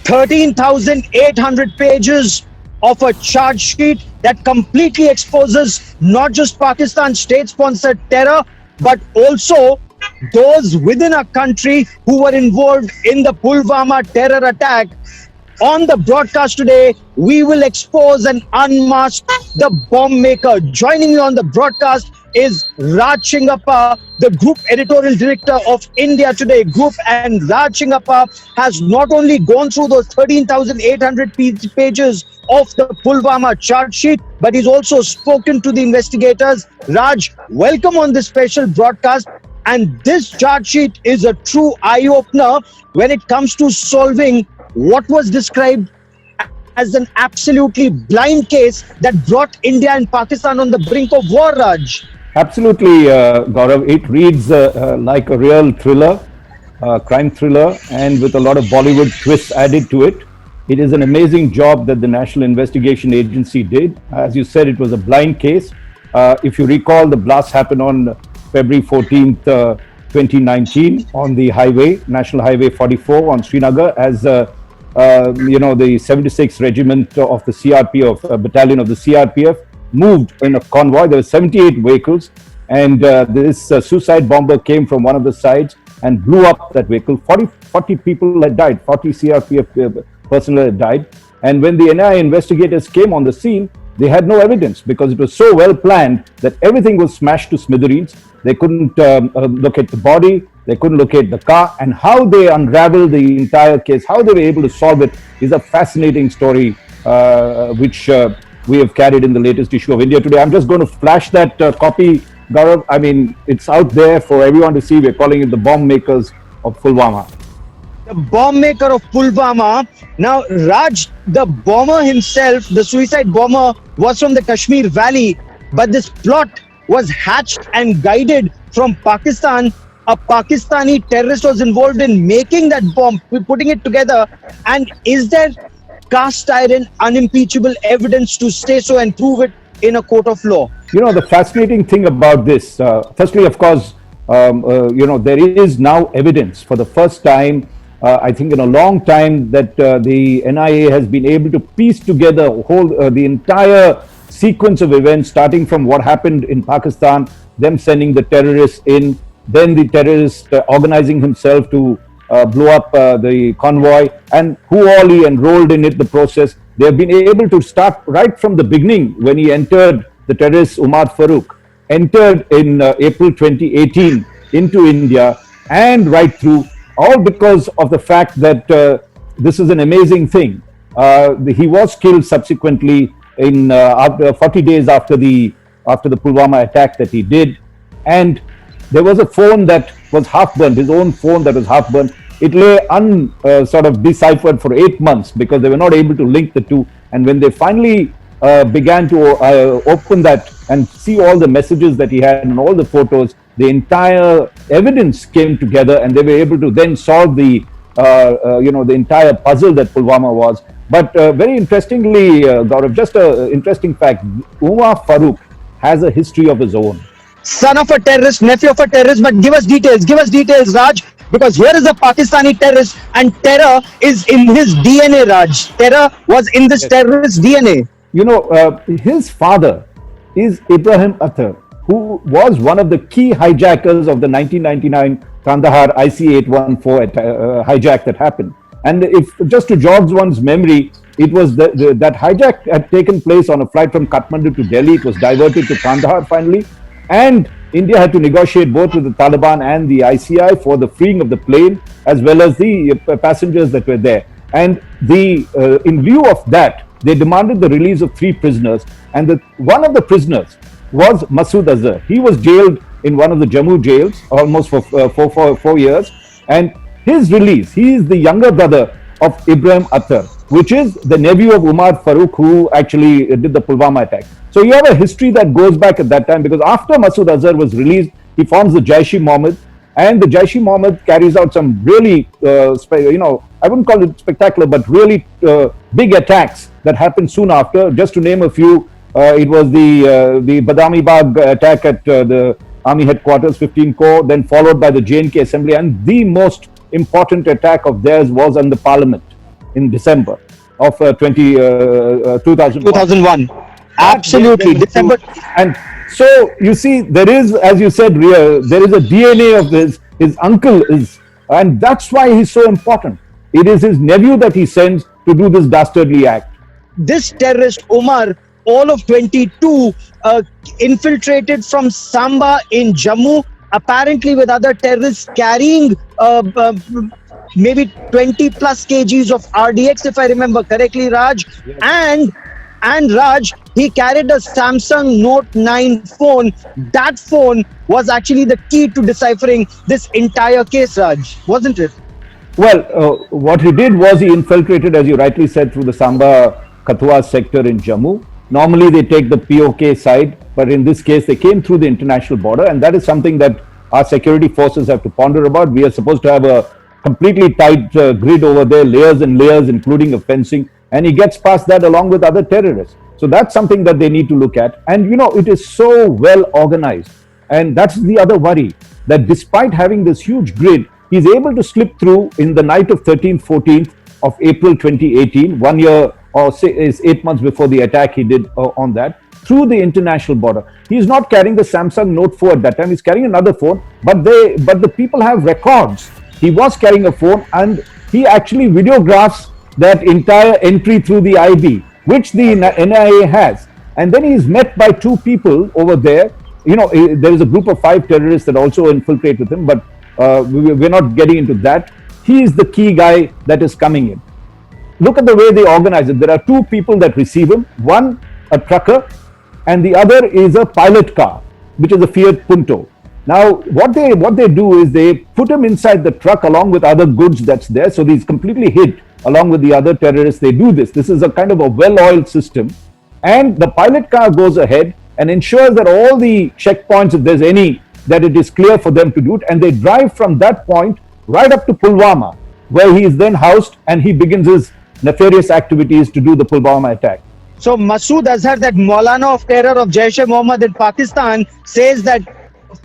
13,800 pages of a charge sheet that completely exposes not just Pakistan's state-sponsored terror, but also those within our country who were involved in the Pulwama terror attack. On the broadcast today, we will expose and unmask the bomb maker. Joining me on the broadcast is Raj Chingappa, the Group Editorial Director of India Today Group. And Raj Chingappa has not only gone through those 13,800 pages of the Pulwama charge sheet, but he's also spoken to the investigators. Raj, welcome on this special broadcast. And this charge sheet is a true eye-opener when it comes to solving what was described as an absolutely blind case that brought India and Pakistan on the brink of war, Raj. Absolutely, Gaurav. It reads like a real thriller, crime thriller, and with a lot of Bollywood twists added to it. It is an amazing job that the National Investigation Agency did. As you said, it was a blind case. If you recall, the blast happened on February 14th, 2019 on the highway, National Highway 44 on Srinagar, as the 76th Regiment of the CRPF, battalion of the CRPF, moved in a convoy. There were 78 vehicles, and this suicide bomber came from one of the sides and blew up that vehicle. 40 people had died, 40 CRPF personnel had died. And when the NIA investigators came on the scene, they had no evidence because it was so well planned that everything was smashed to smithereens. They couldn't locate the body, they couldn't locate the car, and how they unraveled the entire case, how they were able to solve it, is a fascinating story which we have carried in the latest issue of India Today. I'm just going to flash that copy, Gaurav. I mean, it's out there for everyone to see. We're calling it the bomb makers of Pulwama. The bomb maker of Pulwama. Now, Raj, the bomber himself, the suicide bomber, was from the Kashmir Valley, but this plot was hatched and guided from Pakistan. A Pakistani terrorist was involved in making that bomb, putting it together. And is there cast iron, unimpeachable evidence to say so and prove it in a court of law? You know, the fascinating thing about this, firstly, of course, there is now evidence for the first time, I think in a long time, that the NIA has been able to piece together the entire sequence of events, starting from what happened in Pakistan, them sending the terrorists in, then the terrorist organizing himself to blow up the convoy, and who all he enrolled in it, the process. They have been able to start right from the beginning when he entered, the terrorist Umar Farooq entered in April 2018 into India, and right through, all because of the fact that this is an amazing thing. He was killed subsequently in after 40 days after the Pulwama attack that he did, and there was a phone that was half burnt, his own phone that was half burnt. It lay sort of deciphered for 8 months because they were not able to link the two. And when they finally began to open that and see all the messages that he had and all the photos, the entire evidence came together, and they were able to then solve the entire puzzle that Pulwama was. But very interestingly, Gaurav, just an interesting fact, Umar Farooq has a history of his own. Son of a terrorist, nephew of a terrorist, but give us details, Raj, because here is a Pakistani terrorist and terror is in his DNA, Raj. Terror was in this terrorist's DNA. You know, his father is Ibrahim Athar, who was one of the key hijackers of the 1999 Kandahar IC-814 hijack that happened. And if just to jog one's memory, it was that hijack had taken place on a flight from Kathmandu to Delhi. It was diverted to Kandahar finally. And India had to negotiate both with the Taliban and the ICI for the freeing of the plane, as well as the passengers that were there. And in lieu of that, they demanded the release of 3 prisoners. And one of the prisoners was Masood Azhar. He was jailed in one of the Jammu jails almost for 4 years. And his release, he is the younger brother of Ibrahim Athar, which is the nephew of Umar Farooq, who actually did the Pulwama attack. So you have a history that goes back at that time, because after Masood Azhar was released, he forms the Jaish-e-Mohammed, and the Jaish-e-Mohammed carries out some really, I wouldn't call it spectacular, but really big attacks that happened soon after. Just to name a few, it was the Badami Bagh attack at the Army Headquarters, 15 Corps, then followed by the J&K Assembly, and the most important attack of theirs was on the Parliament in December of 2001. 2001. Absolutely. December. And so you see, there is, as you said, there is a DNA of his uncle is, and that's why he's so important. It is his nephew that he sends to do this dastardly act. This terrorist, Omar, all of 22, infiltrated from Samba in Jammu, apparently with other terrorists carrying maybe 20 plus kgs of RDX, if I remember correctly, Raj. Yes. And Raj, he carried a Samsung Note 9 phone. That phone was actually the key to deciphering this entire case, Raj, wasn't it? Well, what he did was he infiltrated, as you rightly said, through the Samba Kathua sector in Jammu. Normally they take the POK side, but in this case they came through the international border, and that is something that our security forces have to ponder about. We are supposed to have a completely tight grid over there, layers and layers, including a fencing, and he gets past that along with other terrorists. So that's something that they need to look at. And you know, it is so well organized, and that's the other worry, that despite having this huge grid, he's able to slip through in the night of 13th, 14th of April 2018, 1 year or 8 months before the attack he did on that, through the international border. He's not carrying the Samsung Note 4 at that time, he's carrying another phone, but the people have records. He was carrying a phone, and he actually videographs that entire entry through the IB, which the NIA has. And then he's met by two people over there. You know, there is a group of 5 terrorists that also infiltrate with him, but we're not getting into that. He is the key guy that is coming in. Look at the way they organize it. There are 2 people that receive him, one a trucker, and the other is a pilot car, which is a Fiat Punto. Now, what they do is they put him inside the truck along with other goods that's there, so he's completely hid along with the other terrorists. They do this. This is a kind of a well-oiled system, and the pilot car goes ahead and ensures that all the checkpoints, if there's any, that it is clear for them to do it, and they drive from that point right up to Pulwama, where he is then housed, and he begins his nefarious activities to do the Pulwama attack. So Masood Azhar, that Maulana of terror of Jaish-e-Mohammed in Pakistan, says that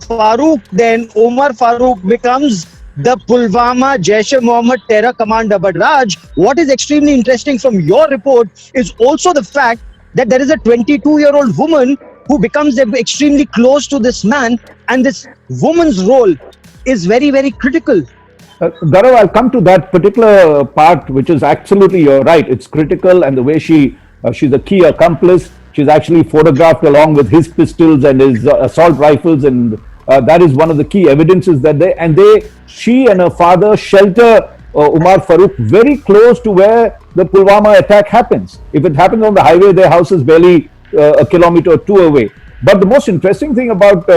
Omar Farooq becomes the Pulwama Jaish-e-Mohammed terror commander. But Raj, what is extremely interesting from your report is also the fact that there is a 22-year-old woman who becomes extremely close to this man, and this woman's role is very, very critical. Gaurav, I'll come to that particular part, which is absolutely, you're right, it's critical, and the way she's a key accomplice. She's actually photographed along with his pistols and his assault rifles, and that is one of the key evidences that she and her father shelter Omar Farooq very close to where the Pulwama attack happens. If it happens on the highway, their house is barely a kilometer or 2 away. But the most interesting thing about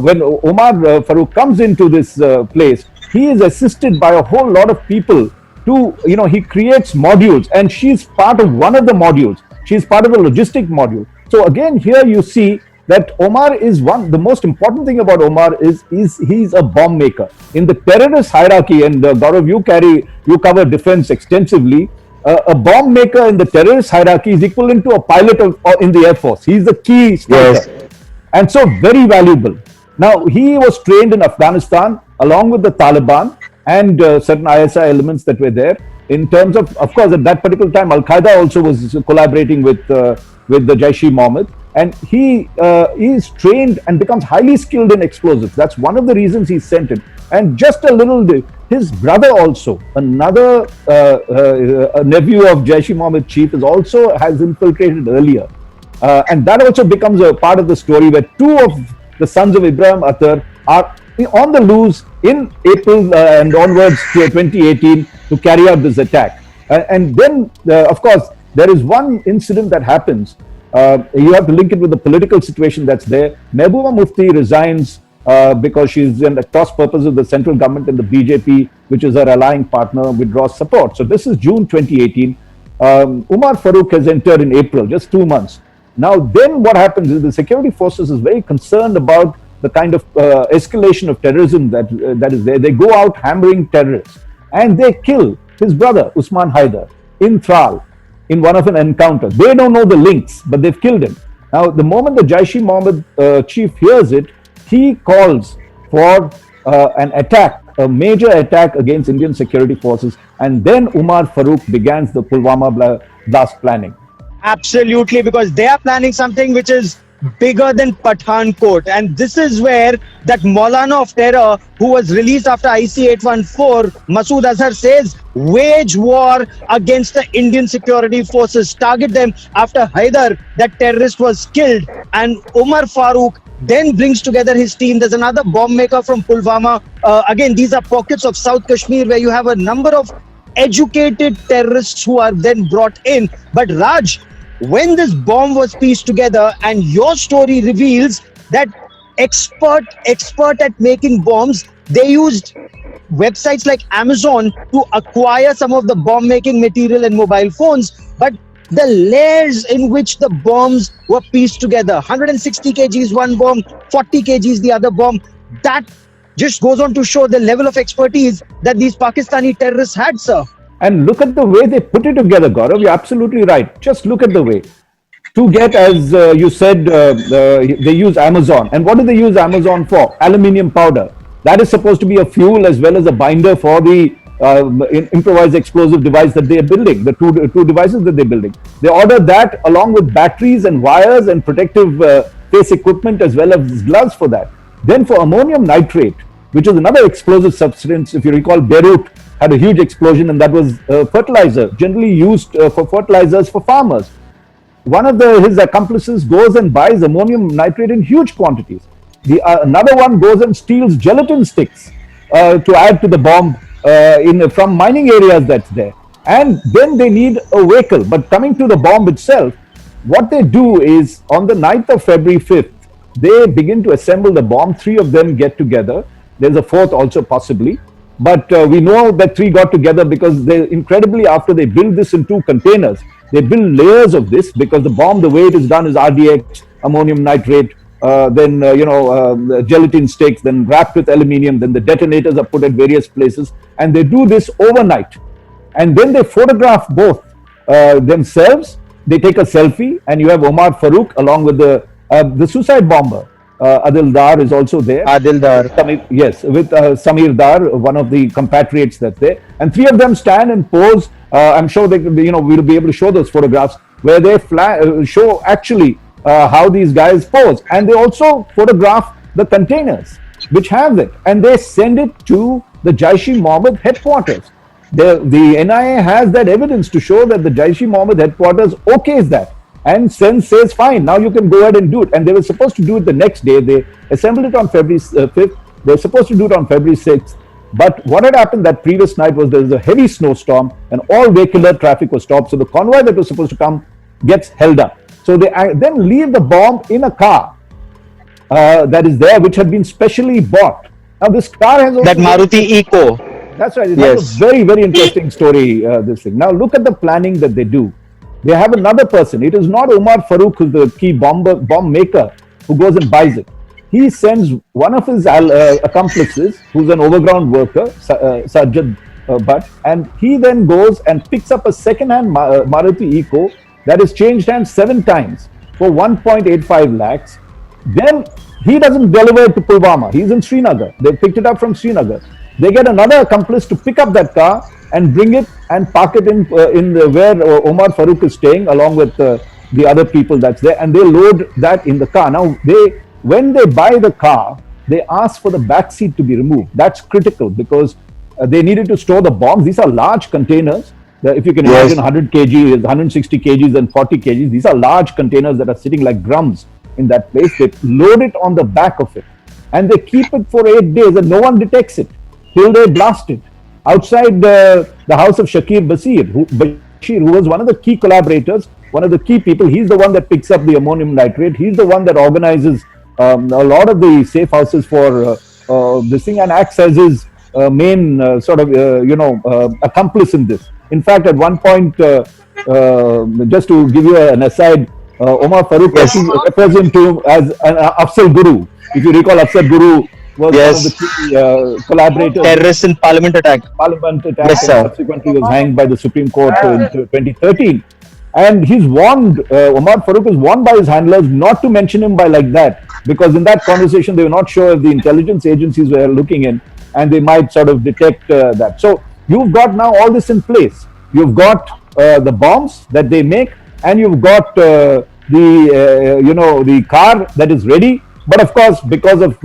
when Omar Farooq comes into this place, he is assisted by a whole lot of people he creates modules, and she's part of one of the modules. She's part of a logistic module. So again, here you see that Omar is the most important thing about Omar is he's a bomb maker. In the terrorist hierarchy, and Gaurav, you cover defense extensively, a bomb maker in the terrorist hierarchy is equivalent to a pilot in the Air Force. He's the key starter. Yes. And so very valuable. Now, he was trained in Afghanistan along with the Taliban and certain ISI elements that were there. In terms of course, at that particular time, Al-Qaeda also was collaborating with the Jaish-e-Mohammed, and he is trained and becomes highly skilled in explosives. That's one of the reasons he's sent in. And just a little bit, his brother also, another a nephew of Jaish-e-Mohammed chief, has infiltrated earlier, and that also becomes a part of the story, where 2 of the sons of Ibrahim Attar are on the loose in April and onwards to 2018 to carry out this attack. And then, of course, there is one incident that happens. You have to link it with the political situation that's there. Mehbooba Mufti resigns because she's in the cross purpose of the central government, and the BJP, which is her allying partner, withdraws support. So this is June 2018. Omar Farooq has entered in April, just 2 months. Now, then what happens is the security forces is very concerned about the kind of escalation of terrorism that is there. They go out hammering terrorists, and they kill his brother, Usman Haider, in Tral, in one of an encounter. They don't know the links, but they've killed him. Now, the moment the Jaish-e-Mohammed chief hears it, he calls for an attack a major attack against Indian security forces, and then Umar Farooq began the Pulwama blast planning. Absolutely, because they are planning something which is bigger than Pathankot. And this is where that Maulana of terror, who was released after IC 814, Masood Azhar says, wage war against the Indian security forces, target them after Haider, that terrorist, was killed. And Umar Farooq then brings together his team. There's another bomb maker from Pulwama. Again, these are pockets of South Kashmir where you have a number of educated terrorists who are then brought in. But Raj, when this bomb was pieced together, and your story reveals that expert at making bombs, they used websites like Amazon to acquire some of the bomb making material and mobile phones, but the layers in which the bombs were pieced together, 160 kgs one bomb, 40 kgs the other bomb, that just goes on to show the level of expertise that these Pakistani terrorists had, sir. And look at the way they put it together, Gaurav. You're absolutely right. Just look at the way. To get, as you said, they use Amazon. And what do they use Amazon for? Aluminium powder. That is supposed to be a fuel as well as a binder for the improvised explosive device that they are building, the two devices that they're building. They ordered that along with batteries and wires and protective face equipment as well as gloves for that. Then for ammonium nitrate, which is another explosive substance, if you recall, Beirut had a huge explosion, and that was fertilizer, generally used for fertilizers for farmers. One of his accomplices goes and buys ammonium nitrate in huge quantities. Another one goes and steals gelatin sticks to add to the bomb from mining areas that's there. And then they need a vehicle. But coming to the bomb itself, what they do is on the 9th of February 5th, they begin to assemble the bomb. 3 of them get together. There's a 4th also possibly. But we know that 3 got together because they incredibly, after they build this in 2 containers, they build layers of this, because the bomb, the way it is done is RDX, ammonium nitrate, then gelatin sticks, then wrapped with aluminium, then the detonators are put at various places, and they do this overnight. And then they photograph both themselves. They take a selfie, and you have Omar Farooq along with the suicide bomber. Adil Dar is also there. Adil Dar. Yes, with Samir Dar, one of the compatriots that's there. And 3 of them stand and pose. I'm sure they, we'll be able to show those photographs where they show actually how these guys pose. And they also photograph the containers which have it. And they send it to the Jaish-e-Mohammed headquarters. The NIA has that evidence to show that the Jaish-e-Mohammed headquarters okays that. And says, fine, now you can go ahead and do it. And they were supposed to do it the next day. They assembled it on February 5th. They were supposed to do it on February 6th. But what had happened that previous night was there was a heavy snowstorm and all vehicular traffic was stopped. So the convoy that was supposed to come gets held up. So they then leave the bomb in a car that is there, which had been specially bought. Now this car has also... That Maruti Eco. That's right. That's a very, very interesting story, this thing. Now look at the planning that they do. They have another person. It is not Umar Farooq who's the key bomb maker who goes and buys it. He sends one of his accomplices, who's an overground worker, Sajjad Bhatt, and he then goes and picks up a second-hand Maruti Eco that is changed hands 7 times for 1.85 lakhs. Then he doesn't deliver it to Pulwama. He's in Srinagar. They picked it up from Srinagar. They get another accomplice to pick up that car and bring it and park it in where Omar Farooq is staying, along with the other people that's there, and they load that in the car. Now, when they buy the car, they ask for the back seat to be removed. That's critical because they needed to store the bombs. These are large containers. If you can imagine 100 kg, 160 kgs and 40 kgs, these are large containers that are sitting like drums in that place. They load it on the back of it and they keep it for 8 days and no one detects it till they blast it. Outside the house of Shakir Bashir, who was one of the key collaborators, one of the key people. He's the one that picks up the ammonium nitrate. He's the one that organizes a lot of the safe houses for this thing and acts as his main accomplice in this. In fact, at one point, just to give you an aside, Omar Farooq refers him to as an Afzal Guru. If you recall, Afzal Guru was one of the key collaborators. Terrorist in Parliament attack. Yes, and subsequently was hanged by the Supreme Court in 2013. And he's warned, Omar Farooq is warned by his handlers not to mention him by like that, because in that conversation they were not sure if the intelligence agencies were looking in. and they might sort of detect that. So you've got now all this in place. You've got the bombs that they make, and you've got the car that is ready. But of course, because of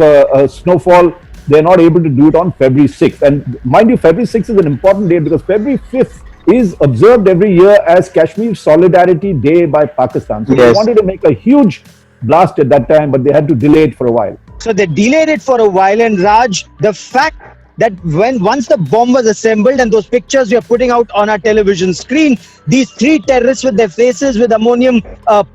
snowfall, they're not able to do it on February 6th. And mind you, February 6th is an important date because February 5th is observed every year as Kashmir Solidarity Day by Pakistan. So they wanted to make a huge blast at that time, but they had to delay it for a while. So they delayed it for a while. And Raj, the fact that once the bomb was assembled and those pictures we are putting out on our television screen, these three terrorists with their faces with ammonium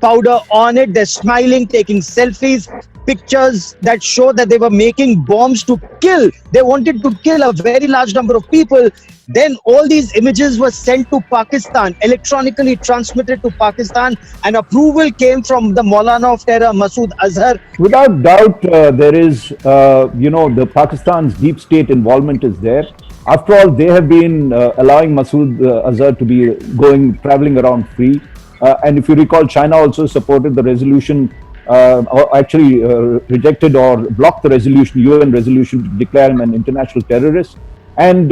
powder on it, they're smiling, taking selfies, pictures that show that they were making bombs to kill. They wanted to kill a very large number of people. Then all these images were sent to Pakistan, electronically transmitted to Pakistan, and approval came from the Maulana of Terror, Masood Azhar. Without doubt, there is, the Pakistan's deep state involvement is there. After all, they have been allowing Masood Azhar to be traveling around free. And if you recall, China also supported the resolution, or actually rejected or blocked the resolution, UN resolution to declare him an international terrorist. And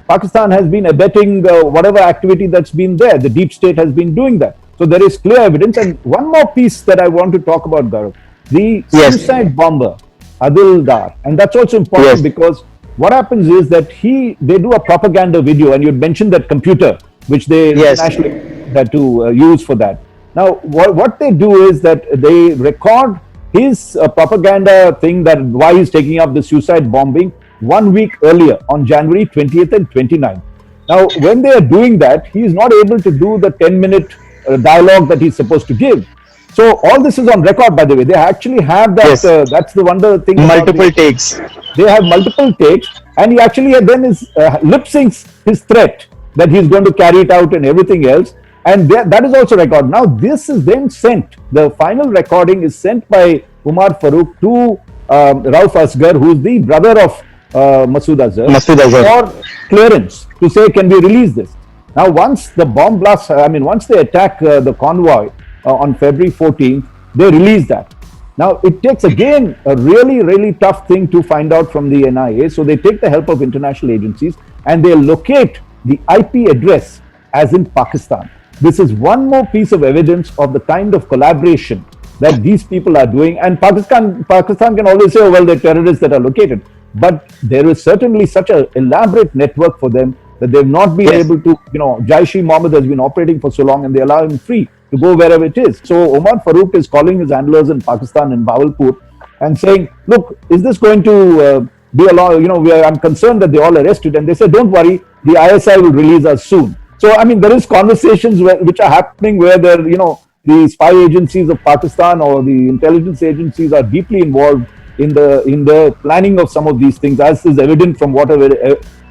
Pakistan has been abetting whatever activity that's been there. The deep state has been doing that. So there is clear evidence. And one more piece that I want to talk about, Gaurav, the suicide bomber, Adil Dar. And that's also important because what happens is that they do a propaganda video, and you mentioned that computer, which they internationally had to use for that. Now, what they do is that they record his propaganda thing, that why he's taking up the suicide bombing 1 week earlier on January 20th and 29th. Now, when they are doing that, he is not able to do the 10-minute dialogue that he's supposed to give. So all this is on record, by the way. They actually have that. That's the wonder thing. Multiple takes. They have multiple takes, and he actually then is lip syncs his threat that he's going to carry it out and everything else. And that is also recorded. Now, this is then sent. The final recording is sent by Umar Farooq to Rauf Asgar, who's the brother of Masood Azhar, for clearance to say, can we release this? Now, once the bomb blasts, once they attack the convoy on February 14th, they release that. Now, it takes again a really, really tough thing to find out from the NIA. So they take the help of international agencies and they locate the IP address as in Pakistan. This is one more piece of evidence of the kind of collaboration that these people are doing. And Pakistan can always say, oh, well, they're terrorists that are located. But there is certainly such an elaborate network for them that they've not been able to, Jaish-e-Mohammed has been operating for so long and they allow him free to go wherever it is. So Umar Farooq is calling his handlers in Pakistan, in Bahawalpur, and saying, look, is this going to be allowed? I'm concerned that they all arrested. And they said, don't worry, the ISI will release us soon. So, there is conversations which are happening where the spy agencies of Pakistan or the intelligence agencies are deeply involved in the planning of some of these things, as is evident from whatever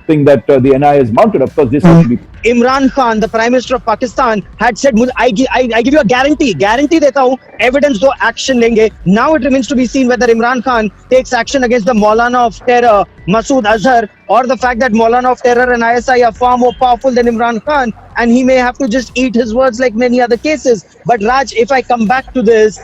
thing that the NIA has mounted. Of course, this has to be. Imran Khan, the Prime Minister of Pakistan, had said, I give you a guarantee deta hu, evidence do, action lenge. Now it remains to be seen whether Imran Khan takes action against the Maulana of Terror, Masood Azhar, or the fact that Maulana of Terror and ISI are far more powerful than Imran Khan, and he may have to just eat his words like many other cases. But Raj, if I come back to this,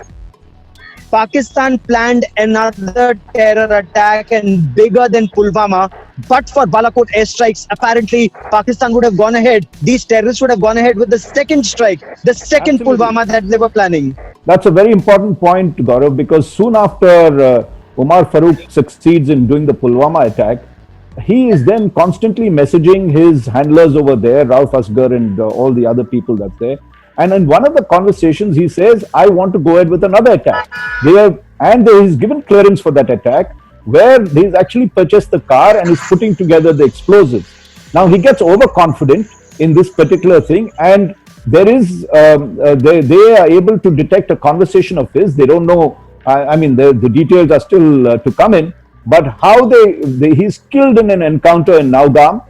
Pakistan planned another terror attack and bigger than Pulwama. But for Balakot airstrikes, apparently Pakistan would have gone ahead. These terrorists would have gone ahead with the second strike, the second Pulwama that they were planning. That's a very important point, Gaurav, because soon after Umar Farooq succeeds in doing the Pulwama attack, he is then constantly messaging his handlers over there, Rauf Asgar and all the other people that's there. And in one of the conversations, he says, I want to go ahead with another attack. He's given clearance for that attack, where he's actually purchased the car and is putting together the explosives. Now, he gets overconfident in this particular thing, and there is, they are able to detect a conversation of his. They don't know, the details are still to come in, but how he's killed in an encounter in Naugam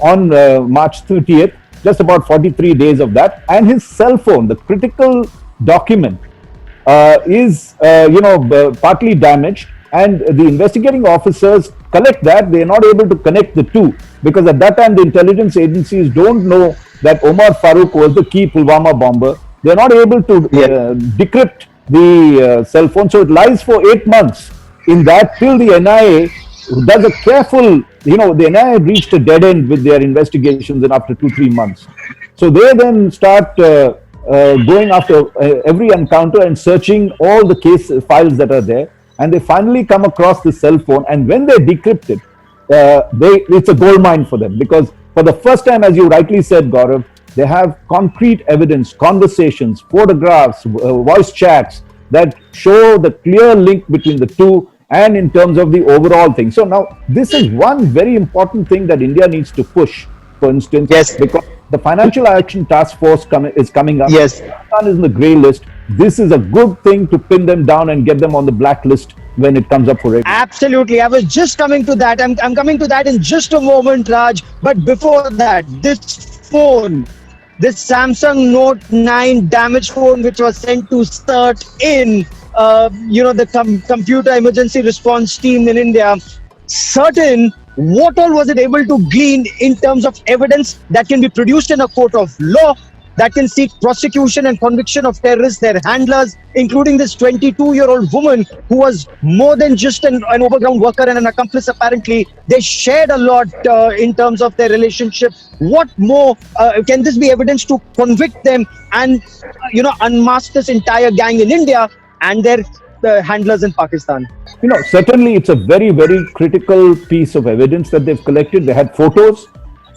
on March 30th. Just about 43 days of that, and his cell phone, the critical document, is partly damaged, and the investigating officers collect that. They are not able to connect the two because at that time the intelligence agencies don't know that Omar Farooq was the key Pulwama bomber. They are not able to decrypt the cell phone, so it lies for 8 months in that till the NIA does a careful, the NIA reached a dead end with their investigations and after 2-3 months. So they then start going after every encounter and searching all the case files that are there. And they finally come across the cell phone. And when they decrypt it, it's a gold mine for them, because for the first time, as you rightly said, Gaurav, they have concrete evidence, conversations, photographs, voice chats that show the clear link between the two and in terms of the overall thing. So now this is one very important thing that India needs to push, for instance, Yes. because the Financial Action Task Force is coming up. Yes. Pakistan is in the grey list. This is a good thing to pin them down and get them on the blacklist when it comes up for it. Absolutely. I was just coming to that. I'm coming to that in just a moment, Raj. But before that, this phone, this Samsung Note 9 damaged phone, which was sent to CERT in, the computer emergency response team in India, certain what all was it able to glean in terms of evidence that can be produced in a court of law, that can seek prosecution and conviction of terrorists, their handlers, including this 22-year-old woman who was more than just an overground worker and an accomplice, apparently. They shared a lot in terms of their relationship. What more can this be evidence to convict them and, unmask this entire gang in India and their handlers in Pakistan? Certainly it's a very, very critical piece of evidence that they've collected. They had photos.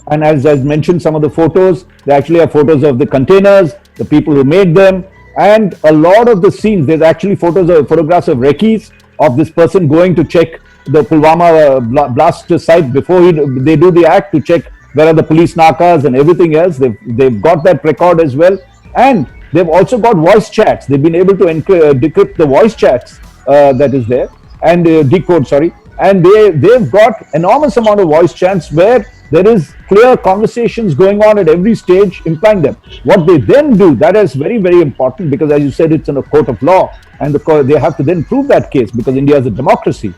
And as I mentioned, some of the photos, they actually have photos of the containers, the people who made them, and a lot of the scenes. There's actually photographs of recce's of this person going to check the Pulwama blast site before they do the act, to check where are the police nakas and everything else. They've got that record as well. And they've also got voice chats. They've been able to decrypt the voice chats that is there, and decode, sorry. And they've got enormous amount of voice chats where there is clear conversations going on at every stage implying them. What they then do, that is very, very important, because as you said, it's in a court of law, and they have to then prove that case, because India is a democracy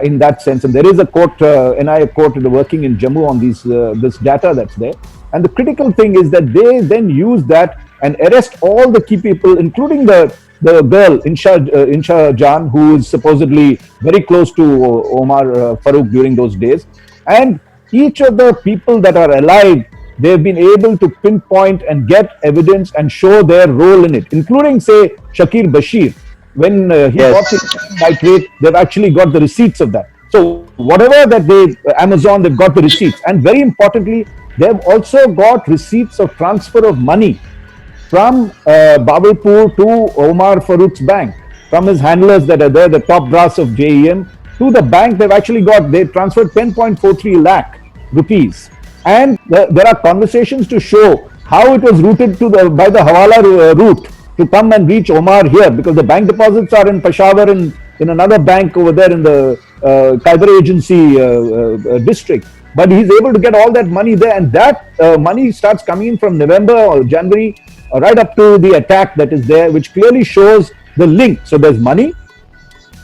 in that sense. And there is a court, NIA court working in Jammu on this data that's there. And the critical thing is that they then use that and arrest all the key people, including the girl, Insha Jan, who is supposedly very close to Omar Farooq during those days. And each of the people that are alive, they've been able to pinpoint and get evidence and show their role in it, including, say, Shakir Bashir. When he got his nitrate, they've actually got the receipts of that. So whatever that Amazon, they've got the receipts. And very importantly, they've also got receipts of transfer of money from Bawalpur to Omar Farooq's bank, from his handlers that are there, the top brass of JEM, to the bank. They transferred 10.43 lakh rupees. And there are conversations to show how it was routed by the Hawala route to come and reach Omar here, because the bank deposits are in Peshawar, in another bank over there in the Khyber Agency district. But he's able to get all that money there, and that money starts coming in from November or January right up to the attack that is there, which clearly shows the link. So there's money,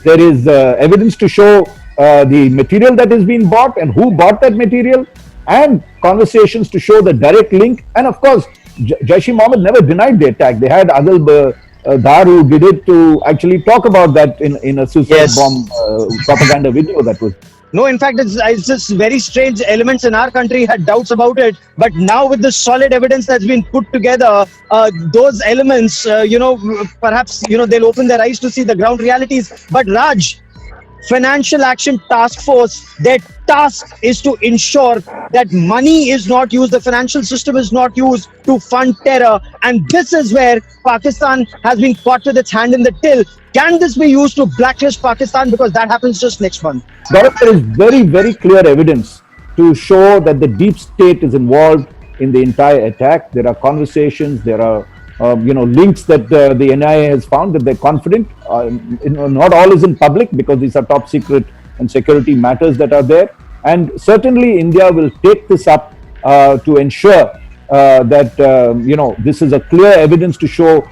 there is evidence to show the material that is being bought and who bought that material, and conversations to show the direct link. And of course, Jaish-e-Mohammed never denied the attack. They had Adil Dar, who did it, to actually talk about that in a suicide bomb propaganda video that was. No, in fact, it's just very strange. Elements in our country had doubts about it, but now with the solid evidence that's been put together, those elements, perhaps, they'll open their eyes to see the ground realities. But Raj, Financial Action Task Force, their task is to ensure that money is not used, the financial system is not used to fund terror. And this is where Pakistan has been caught with its hand in the till. Can this be used to blacklist Pakistan? Because that happens just next month. There is very, very clear evidence to show that the deep state is involved in the entire attack. There are conversations, there are links that the NIA has found, that they're confident. Not all is in public, because these are top secret and security matters that are there. And certainly India will take this up to ensure that this is a clear evidence to show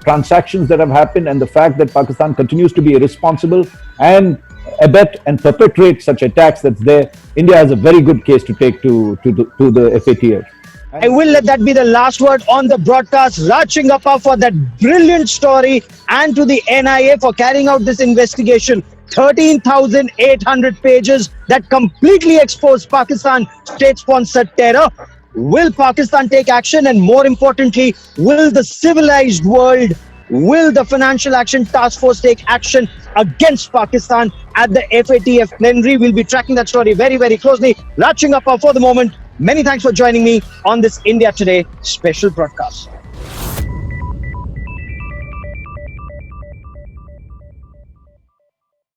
transactions that have happened, and the fact that Pakistan continues to be irresponsible and abet and perpetrate such attacks that's there. India has a very good case to take to the FATF. I will let that be the last word on the broadcast. Raj Chingappa for that brilliant story, and to the NIA for carrying out this investigation. 13,800 pages that completely expose Pakistan state-sponsored terror. Will Pakistan take action? And more importantly, will the civilized world, will the Financial Action Task Force take action against Pakistan at the FATF plenary? We'll be tracking that story very, very closely. Raj Singappa for the moment. Many thanks for joining me on this India Today special broadcast.